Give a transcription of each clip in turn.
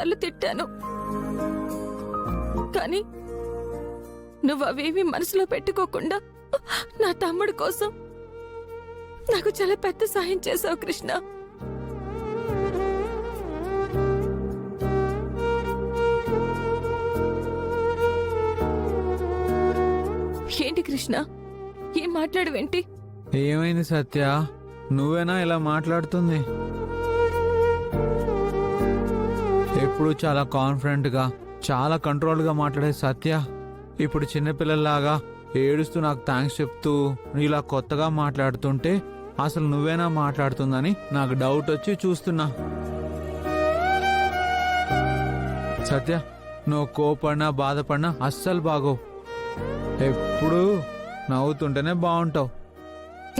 చాలాసార్లు తిట్టాను, కానీ నువ్వు అవేమీ మనసులో పెట్టుకోకుండా నా తమ్ముడి కోసం నాకు చాలా పెద్ద సహాయం చేశావు కృష్ణ. ఏంటి కృష్ణ, ఏం మాట్లాడవేంటి? ఏమైంది సత్య, నువ్వేనా ఇలా మాట్లాడుతుంది? ఎప్పుడు చాలా కాన్ఫిడెంట్ గా, చాలా కంట్రోల్ గా మాట్లాడే సత్య ఇప్పుడు చిన్నపిల్లల్లాగా ఏడుస్తూ నాకు థ్యాంక్స్ చెప్తూ ఇలా కొత్తగా మాట్లాడుతుంటే అసలు నువ్వేనా మాట్లాడుతుందని నాకు డౌట్ వచ్చి చూస్తున్నా. సత్య, నువ్వు కోపడినా బాధపడినా అస్సలు బాగోవు. ఎప్పుడు నవ్వుతుంటేనే బాగుంటావు.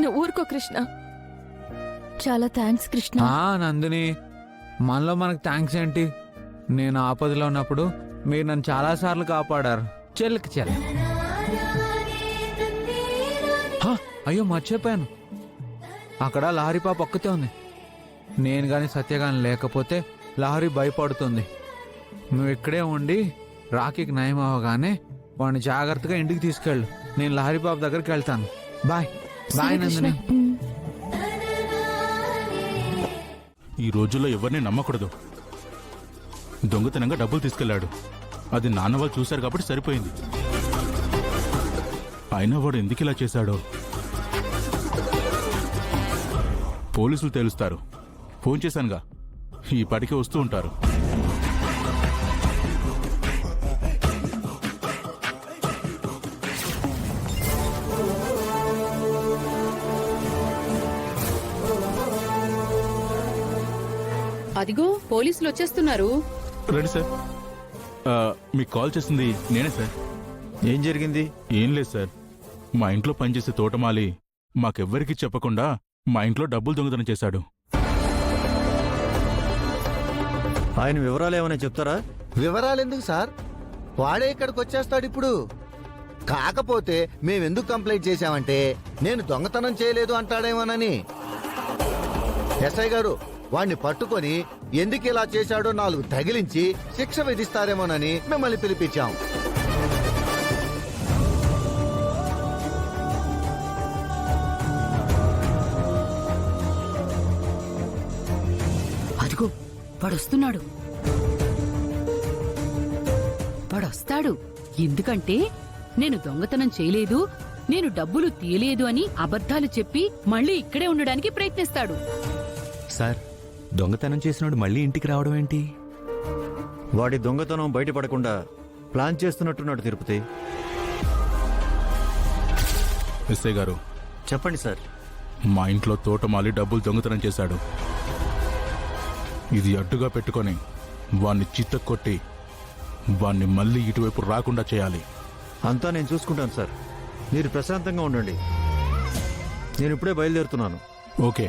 నువ్వు ఊరుకో కృష్ణ. చాలా థ్యాంక్స్ కృష్ణ. నందిని, మనలో మనకు థ్యాంక్స్ ఏంటి? నేను ఆపదలో ఉన్నప్పుడు మీరు నన్ను చాలాసార్లు కాపాడారు. చెల్లికి చెల్లి. అయ్యో మర్చిపోయాను, అక్కడ లహరి పాప ఒక్కతే ఉంది. నేను గాని సత్య గాని లేకపోతే లహరి భయపడుతుంది. నువ్వు ఇక్కడే ఉండి రాఖీకి నయం అవ్వగానే వాడిని జాగ్రత్తగా ఇంటికి తీసుకెళ్ళు. నేను లహరి పాప దగ్గరికి వెళ్తాను. Bye bye Nandini. ఈ రోజుల్లో ఎవరిని నమ్మకూడదు. దొంగతనంగా డబ్బులు తీసుకెళ్లాడు. అది నాన్న వాళ్ళు చూశారు కాబట్టి సరిపోయింది. అయినా వాడు ఎందుకు ఇలా చేశాడో పోలీసులు తేలుస్తారు. ఫోన్ చేశానుగా, ఈ పాటికి వస్తూ ఉంటారు. అదిగో పోలీసులు వచ్చేస్తున్నారు. రండి సార్. మీకు కాల్ చేసింది నేనే సార్. ఏం జరిగింది? ఏం లేదు సార్, మా ఇంట్లో పనిచేసే తోటమాలి మాకెవ్వరికీ చెప్పకుండా మా ఇంట్లో డబ్బులు దొంగతనం చేశాడు. ఆయన వివరాలు ఏమైనా చెప్తారా? వివరాలెందుకు సార్, వాడే ఇక్కడికి వచ్చేస్తాడు ఇప్పుడు. కాకపోతే మేమెందుకు కంప్లైంట్ చేశామంటే నేను దొంగతనం చేయలేదు అంటాడేమోనని. ఎస్ఐ గారు వాణ్ణి పట్టుకొని ఎందుకు ఇలా చేశాడో 4 తగిలించి శిక్ష విధిస్తారేమోనని మిమ్మల్ని పిలిపించాం. అదిగో వాడొస్తున్నాడు. వాడొస్తాడు. ఎందుకంటే నేను దొంగతనం చేయలేదు, నేను డబ్బులు తీయలేదు అని అబద్ధాలు చెప్పి మళ్ళీ ఇక్కడే ఉండడానికి ప్రయత్నిస్తాడు. సార్, దొంగతనం చేసినోడు మళ్ళీ ఇంటికి రావడం ఏంటి? వాడి దొంగతనం బయటపడకుండా ప్లాన్ చేస్తున్నట్టున్నాడు తిరుపతి. ఎస్ఐ గారు చెప్పండి సార్. మా ఇంట్లో తోటమాలి డబ్బులు దొంగతనం చేశాడు. ఇది అడ్డుగా పెట్టుకొని వాణ్ణి చిత్తకొట్టి వాణ్ణి మళ్ళీ ఇటువైపు రాకుండా చేయాలి. అంతా నేను చూసుకుంటాను సార్, మీరు ప్రశాంతంగా ఉండండి. నేను ఇప్పుడే బయలుదేరుతున్నాను. ఓకే.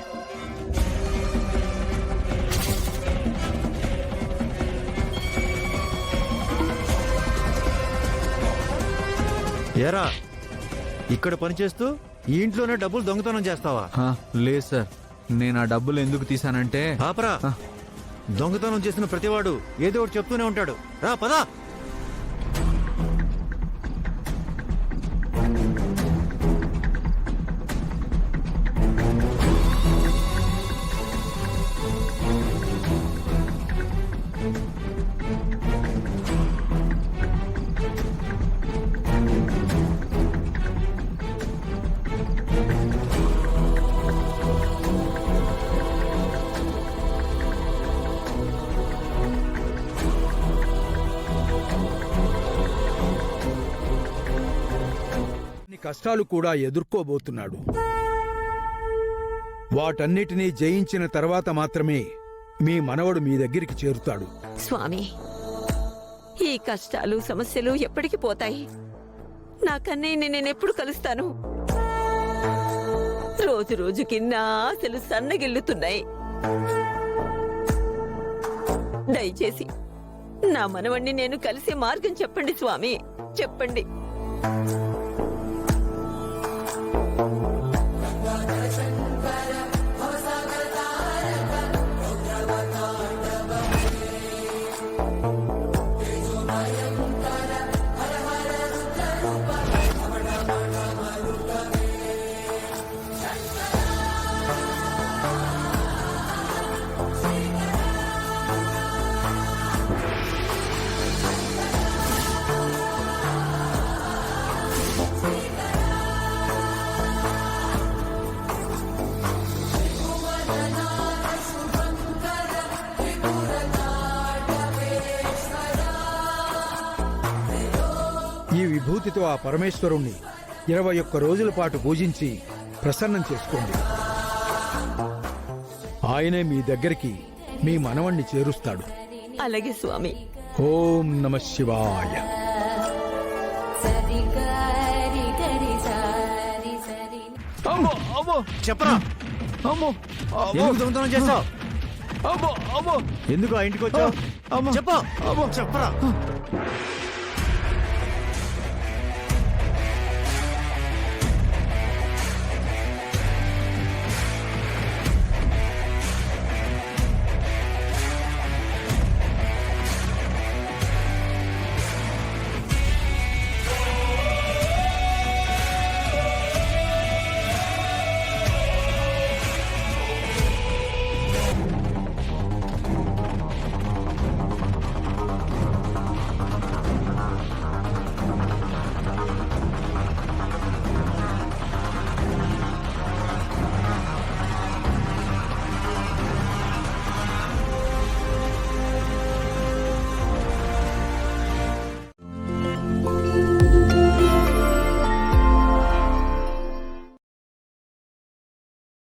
ఏరా, ఇక్కడ పనిచేస్తూ ఈ ఇంట్లోనే డబ్బులు దొంగతనం చేస్తావా? లేదు సార్, నేను ఆ డబ్బులు ఎందుకు తీసానంటే. ఆపరా, దొంగతనం చేసిన ప్రతివాడు ఏదో ఒకటి చెప్తూనే ఉంటాడు. రా పదా. కష్టాలు కూడా ఎదుర్కోబోతున్నాడు. వాటన్నిటినీ జయించిన తర్వాత మాత్రమే మీ మనవడు మీ దగ్గరికి చేరుతాడు. స్వామి, ఈ కష్టాలు సమస్యలు ఎప్పటికి పోతాయి? నా కన్నయ్యని నేనెప్పుడు కలుస్తాను? రోజు రోజుకి నా ఆశలు సన్నగిల్లుతున్నాయి. దయచేసి నా మనవణ్ణి నేను కలిసే మార్గం చెప్పండి స్వామి, చెప్పండి. భక్తితో ఆ పరమేశ్వరుణ్ణి 21 రోజుల పాటు పూజించి ప్రసన్నం చేసుకోండి. ఆయనే మీ దగ్గరికి మీ మనవణ్ణి చేరుస్తాడు. అలాగే స్వామి. ఓం నమ శివాయ. చెప్పరా అమ్మో ఎందుకు దొంగతనం చేస్తావు? అమ్మో అమ్మో ఎందుకు ఆ ఇంటికి వచ్చావు? చెప్పు చెప్పరా.